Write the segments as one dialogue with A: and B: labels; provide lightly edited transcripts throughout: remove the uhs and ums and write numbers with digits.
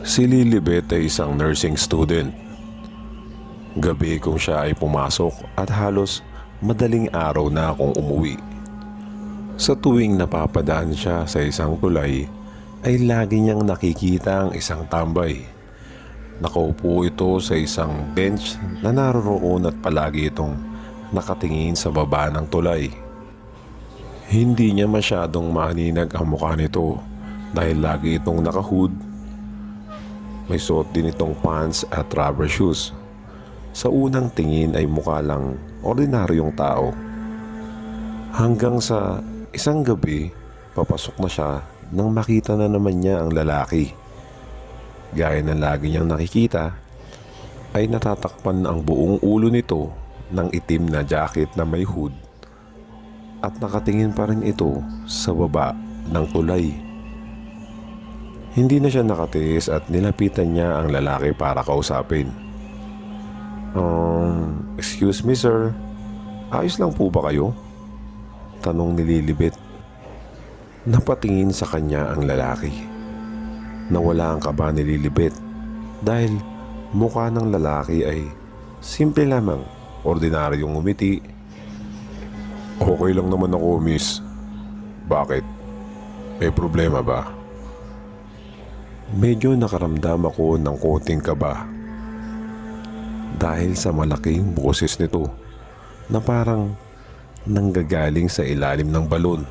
A: Si Lilibet ay isang nursing student. Gabi kung siya ay pumasok at halos madaling araw na akong umuwi. Sa tuwing napapadaan siya sa isang tulay, ay lagi niyang nakikita ang isang tambay. Nakaupo ito sa isang bench na naroroon at palagi itong nakatingin sa baba ng tulay. Hindi niya masyadong maaninag ang mukha nito dahil lagi itong nakahood. May suot din itong pants at rubber shoes. Sa unang tingin ay mukha lang ordinaryong tao. Hanggang sa isang gabi, papasok na siya nang makita na naman niya ang lalaki. Gaya ng lagi niyang nakikita, ay natatakpan ang buong ulo nito ng itim na jacket na may hood at nakatingin pa rin ito sa baba ng tulay. Hindi na siya nakatiis at nilapitan niya ang lalaki para kausapin. Excuse me sir, ayos lang po ba kayo? Tanong ni Lilibet. Napatingin sa kanya ang lalaki. Nawala ang kaba ni Lilibet dahil mukha ng lalaki ay simple lamang, ordinaryong ngumiti. Okay lang naman ako, miss. Bakit? May problema ba? Medyo nakaramdam ako ng konting kaba dahil sa malaking boses nito na parang nanggagaling sa ilalim ng balon.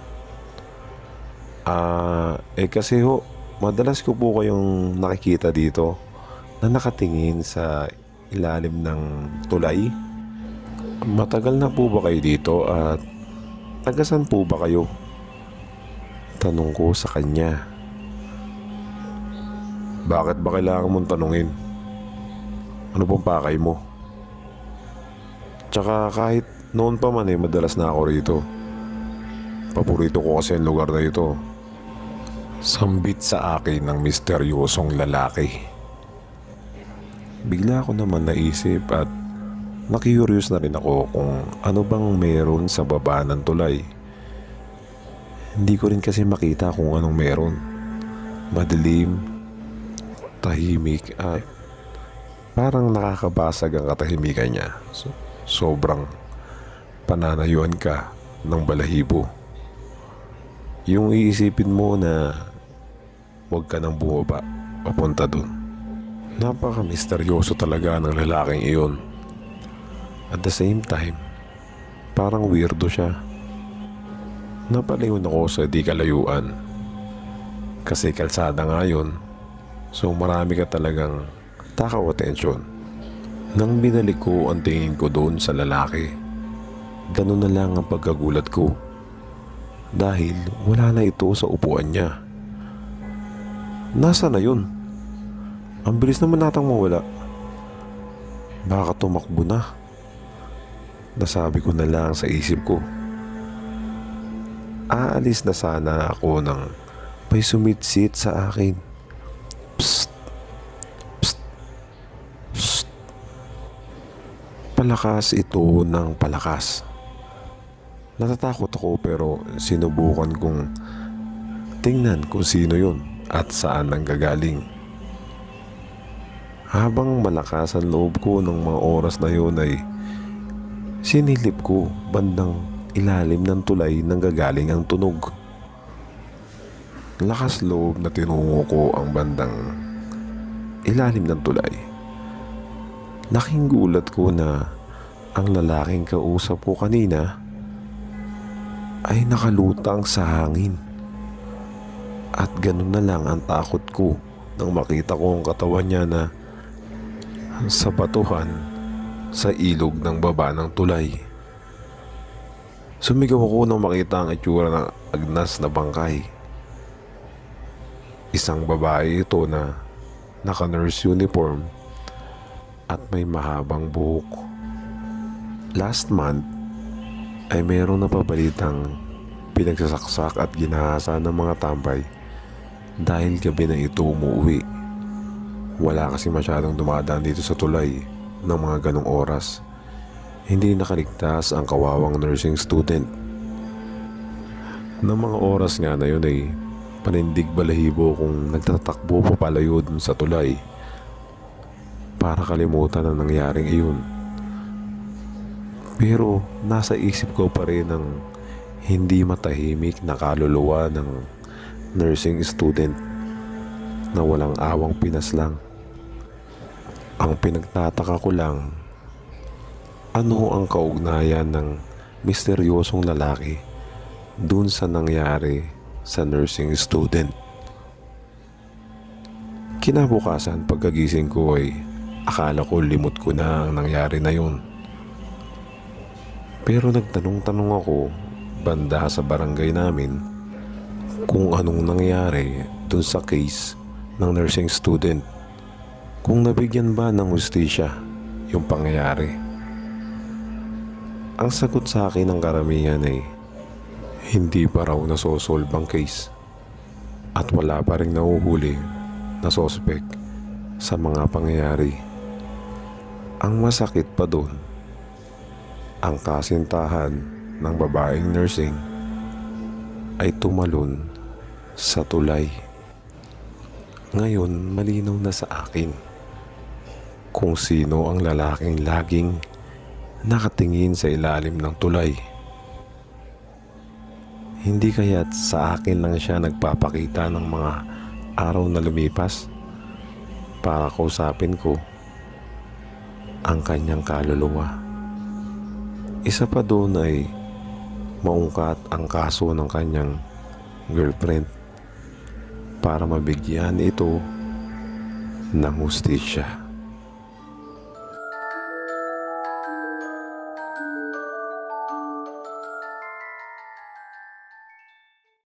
A: Kasi ho, madalas ko po kayong nakikita dito na nakatingin sa ilalim ng tulay. Matagal na po ba kayo dito at tagasan po ba kayo? Tanong ko sa kanya. Bakit ba kailangan mong tanungin? Ano pong pakay mo? Tsaka kahit noon pa man madalas na ako rito. Paborito ko kasi ang lugar na ito. Sambit sa akin ng misteryosong lalaki. Bigla ko naman naisip at na-curious na rin ako kung ano bang meron sa baba ng tulay. Hindi ko rin kasi makita kung anong meron. Madilim, tahimik at parang nakakabasag ang katahimikan niya. Sobrang pananayuan ka ng balahibo. Yung iisipin mo na huwag ka nang bumaba papunta dun. Napaka-misteryoso talaga ng lalaking iyon. At the same time, parang weirdo siya. Napalingon ako sa di kalayuan. Kasi kalsada nga yun, so marami ka talagang takaw atensyon. Nang binalik ko ang tingin ko doon sa lalaki, ganun na lang ang pagkagulat ko. Dahil wala na ito sa upuan niya. Nasa na yun? Ang bilis naman natang mawala. Baka tumakbo na. Nasabi ko na lang sa isip ko. Aalis na sana ako nang may sumitsit sa akin. Psst! Psst! Psst! Palakas ito ng palakas. Natatakot ako pero sinubukan kong tingnan kung sino yun at saan nanggagaling. Habang malakas ang loob ko ng mga oras na yun ay sinilip ko bandang ilalim ng tulay nanggagaling ang tunog. Lakas loob na tinungo ko ang bandang ilalim ng tulay. Laking gulat ko na ang lalaking kausap ko kanina ay nakalutang sa hangin. At ganun na lang ang takot ko nang makita ko ang katawan niya na sa batuhan sa ilog ng baba ng tulay. Sumigaw ako nang makita ang itsura ng agnas na bangkay. Isang babae ito na naka-nurse uniform at may mahabang buhok. Last month ay mayroong napabalitang pinagsasaksak at ginahasa ng mga tambay dahil gabi na ito umuwi. Wala kasi masyadong dumadaan dito sa tulay ng mga ganong oras. Hindi nakaligtas ang kawawang nursing student. Ng mga oras nga na yun ay panindig balahibo kung nagtatakbo papalayo dun sa tulay para kalimutan ang nangyaring iyon. Pero nasa isip ko pa rin ang hindi matahimik na kaluluwa ng nursing student na walang awang pinaslang. Ang pinagtataka ko lang, ano ang kaugnayan ng misteryosong lalaki dun sa nangyari sa nursing student? Kinabukasan pagkagising ko ay akala ko limot ko na ang nangyari na yun. Pero nagtanong-tanong ako banda sa barangay namin kung anong nangyari dun sa case ng nursing student. Kung nabigyan ba ng hustisya yung pangyayari. Ang sagot sa akin ng karamihan ay hindi pa raw nasosolve ang case at wala pa rin nahuhuli na suspect sa mga pangyayari. Ang masakit pa doon, ang kasintahan ng babaeng nursing ay tumalon sa tulay. Ngayon malinaw na sa akin kung sino ang lalaking laging nakatingin sa ilalim ng tulay. Hindi kaya't sa akin lang siya nagpapakita ng mga araw na lumipas para kausapin ko ang kanyang kaluluwa. Isa pa doon ay maungkat ang kaso ng kanyang girlfriend para mabigyan ito ng hustisya.